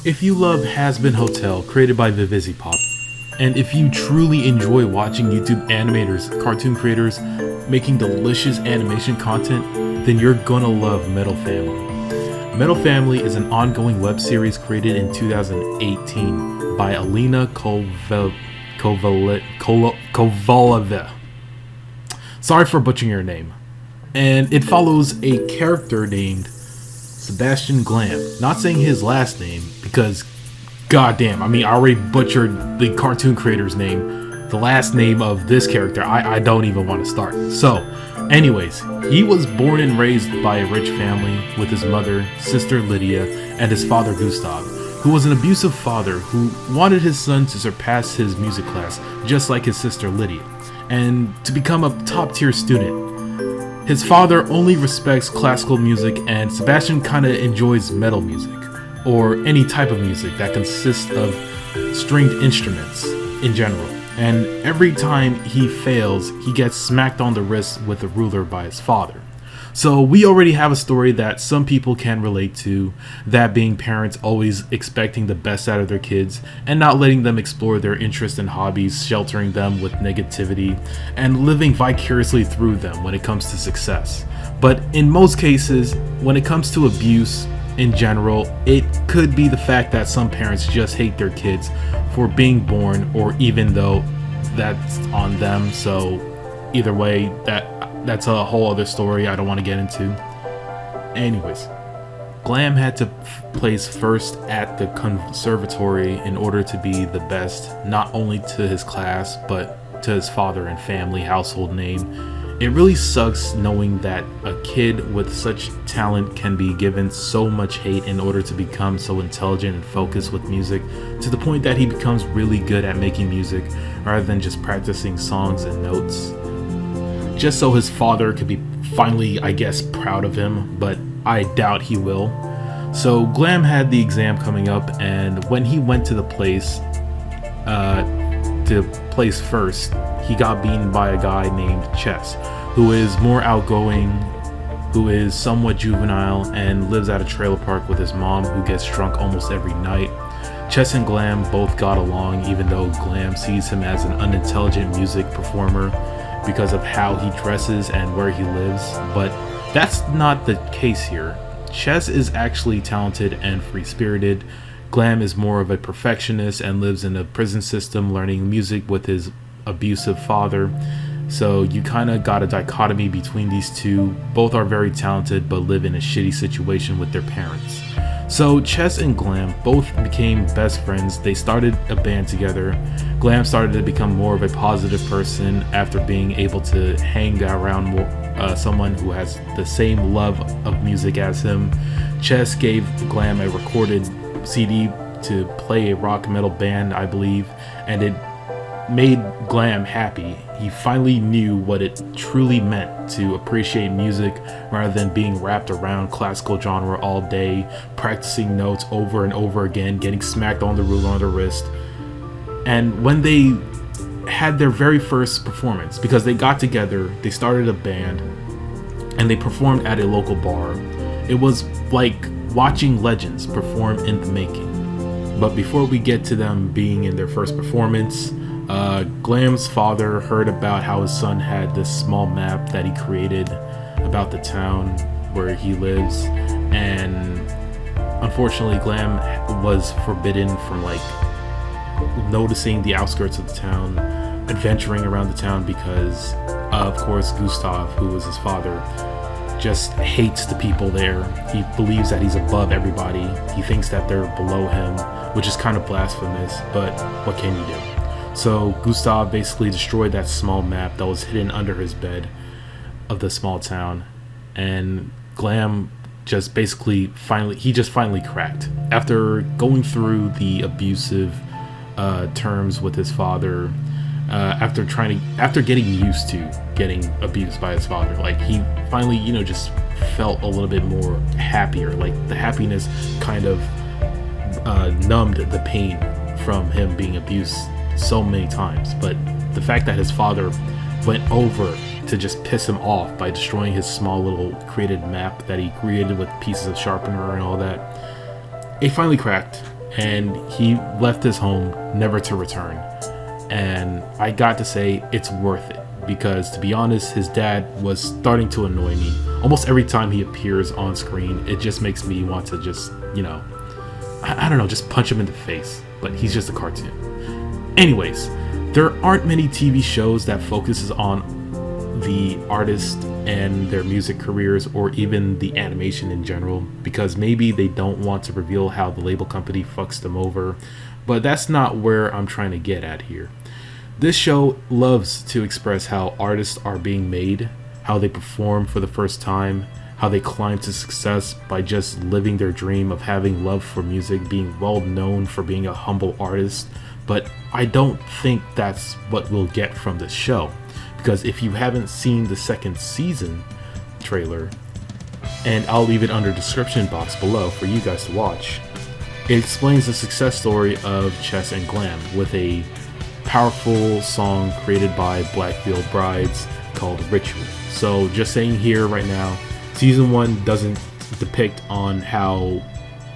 If you love Has Been Hotel, created by Vivizipop, and if you truly enjoy watching YouTube animators, cartoon creators, making delicious animation content, then you're gonna love Metal Family. Metal Family is an ongoing web series created in 2018 by Alina Kovaleva. Sorry for butchering your name. And it follows a character named Sebastian Glam. Not saying his last name because, goddamn, I already butchered the cartoon creator's name. The last name of this character, I don't even want to start. So, anyways, he was born and raised by a rich family with his mother, sister Lydia, and his father Gustav, who was an abusive father who wanted his son to surpass his music class, just like his sister Lydia, and to become a top-tier student. His father only respects classical music, and Sebastian kinda enjoys metal music, or any type of music that consists of stringed instruments in general. And every time he fails, he gets smacked on the wrist with a ruler by his father. So we already have a story that some people can relate to, that being parents always expecting the best out of their kids and not letting them explore their interests and hobbies, sheltering them with negativity, and living vicariously through them when it comes to success. But in most cases, when it comes to abuse in general, it could be the fact that some parents just hate their kids for being born, or even though that's on them. So either way, that's a whole other story I don't want to get into. Anyways, Glam had to place first at the conservatory in order to be the best, not only to his class, but to his father and family household name. It really sucks knowing that a kid with such talent can be given so much hate in order to become so intelligent and focused with music, to the point that he becomes really good at making music rather than just practicing songs and notes, just so his father could be finally, I guess, proud of him, but I doubt he will. So Glam had the exam coming up, and when he went to the place first, he got beaten by a guy named Chess, who is more outgoing, who is somewhat juvenile, and lives at a trailer park with his mom, who gets drunk almost every night. Chess and Glam both got along, even though Glam sees him as an unintelligent music performer because of how he dresses and where he lives, but that's not the case here. Chess is actually talented and free-spirited. Glam is more of a perfectionist and lives in a prison system learning music with his abusive father. So you kind of got a dichotomy between these two. Both are very talented but live in a shitty situation with their parents. So Chess and Glam both became best friends. They started a band together. Glam started to become more of a positive person after being able to hang around more, someone who has the same love of music as him. Chess gave Glam a recorded CD to play a rock metal band, I believe, and it made Glam happy. He finally knew what it truly meant to appreciate music rather than being wrapped around classical genre all day, practicing notes over and over again, getting smacked on the ruler on the wrist. And when they had their very first performance, because they got together, they started a band, and they performed at a local bar, it was like watching legends perform in the making. But before we get to them being in their first performance, Glam's father heard about how his son had this small map that he created about the town where he lives, and unfortunately Glam was forbidden from noticing the outskirts of the town, adventuring around the town, because of course Gustav, who was his father, just hates the people there. He believes that he's above everybody. He thinks that they're below him, which is kind of blasphemous, but what can you do? So Gustav basically destroyed that small map that was hidden under his bed of the small town, and Glam just finally cracked. After going through the abusive terms with his father, after getting used to getting abused by his father, he finally, just felt a little bit more happier. The happiness kind of numbed the pain from him being abused so many times. But the fact that his father went over to just piss him off by destroying his small little created map that he created with pieces of sharpener and all that, it finally cracked. and he left his home never to return. And I got to say, it's worth it, because to be honest, his dad was starting to annoy me. Almost every time he appears on screen, it just makes me want to just, I don't know, just punch him in the face. But he's just a cartoon. Anyways, there aren't many TV shows that focuses on the artist and their music careers, or even the animation in general, because maybe they don't want to reveal how the label company fucks them over. But that's not where I'm trying to get at here. This show loves to express how artists are being made, how they perform for the first time, how they climb to success by just living their dream of having love for music, being well known for being a humble artist. But I don't think that's what we'll get from this show, because if you haven't seen the second season trailer, and I'll leave it under the description box below for you guys to watch, it explains the success story of Chess and Glam with a powerful song created by Blackfield Brides called Ritual. So just saying here right now, season 1 doesn't depict on how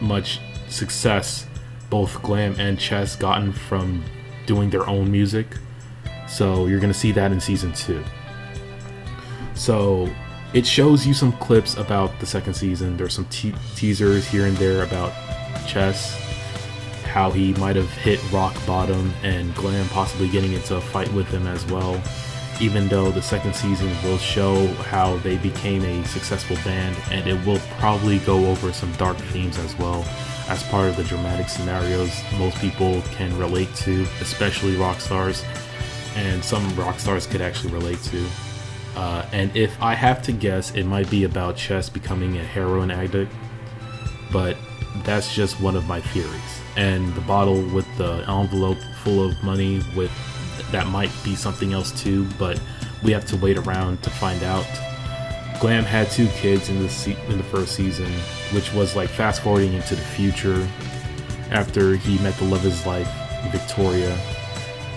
much success both Glam and Chess gotten from doing their own music. So you're going to see that in season 2. So it shows you some clips about the second season. There's some teasers here and there about Chess, how he might have hit rock bottom, and Glam possibly getting into a fight with him as well, even though the second season will show how they became a successful band, and it will probably go over some dark themes as well, as part of the dramatic scenarios most people can relate to, especially rock stars, and some rock stars could actually relate to. And if I have to guess, it might be about Chess becoming a heroin addict, but that's just one of my theories. And the bottle with the envelope full of money, with that might be something else too, but we have to wait around to find out. Glam had 2 kids in the first season, which was like fast forwarding into the future after he met the love of his life, Victoria.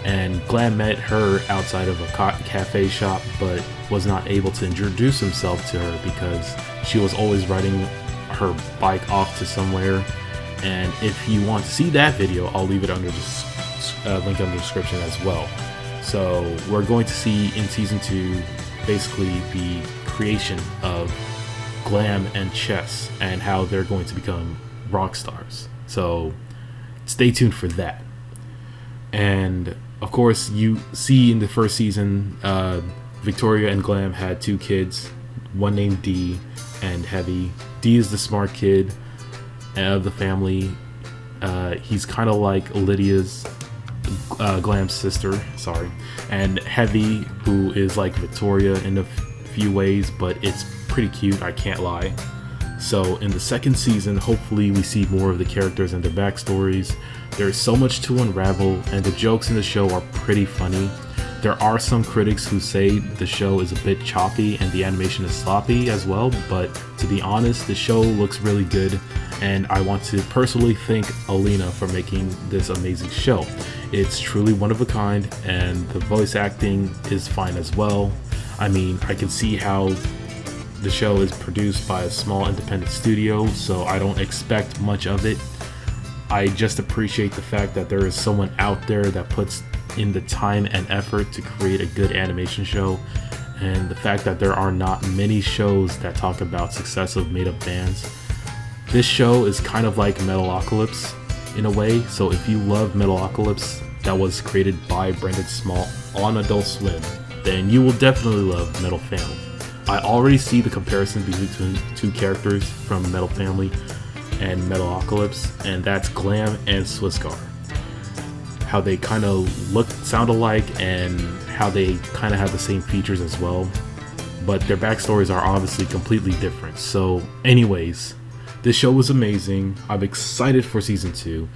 And Glam met her outside of a cafe shop, but was not able to introduce himself to her because she was always riding her bike off to somewhere. And if you want to see that video, I'll leave it under the link under the description as well. So we're going to see in season 2 basically the creation of Glam and Chess and how they're going to become rock stars. So stay tuned for that. And of course, you see in the first season, Victoria and Glam had 2 kids, one named D and Heavy. D is the smart kid of the family. He's kind of like Lydia's, Glam's sister, and Heavy, who is like Victoria in a few ways, but it's pretty cute, I can't lie. So in the second season, hopefully we see more of the characters and their backstories. There's so much to unravel, and the jokes in the show are pretty funny. There are some critics who say the show is a bit choppy and the animation is sloppy as well, but to be honest, the show looks really good, and I want to personally thank Alina for making this amazing show. It's truly one of a kind, and the voice acting is fine as well. I mean, I can see how the show is produced by a small independent studio, so I don't expect much of it. I just appreciate the fact that there is someone out there that puts in the time and effort to create a good animation show, and the fact that there are not many shows that talk about success of made-up bands. This show is kind of like Metalocalypse in a way, so if you love Metalocalypse, that was created by Brandon Small on Adult Swim, then you will definitely love Metal Family. I already see the comparison between 2 characters from Metal Family and Metalocalypse, and that's Glam and Swisscar. How they kind of sound alike, and how they kind of have the same features as well, but their backstories are obviously completely different. So anyways, this show was amazing. I'm excited for season 2,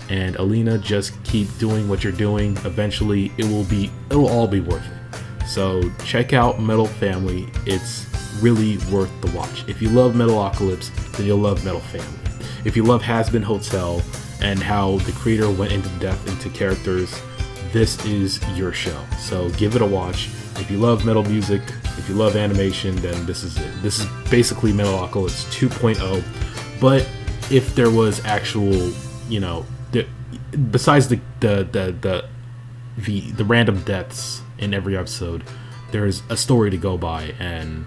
and Alina, just keep doing what you're doing. Eventually it'll all be worth it. So check out Metal Family. It's really worth the watch. If you love Metalocalypse, then you'll love Metal Family. If you love Has Been Hotel and how the creator went into depth into characters, this is your show. So give it a watch. If you love metal music, if you love animation, then this is it. This is basically Metalocalypse 2.0, but if there was actual, besides the random deaths in every episode, there's a story to go by, and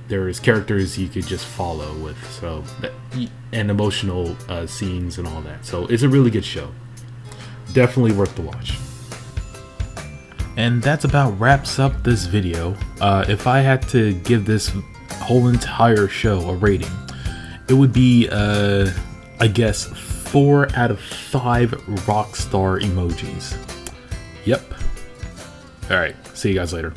there's characters you could just follow with, so and emotional scenes and all that. So it's a really good show. Definitely worth the watch. And that's about wraps up this video. If I had to give this whole entire show a rating, it would be, I guess, 4 out of 5 rockstar emojis. Yep. Alright, see you guys later.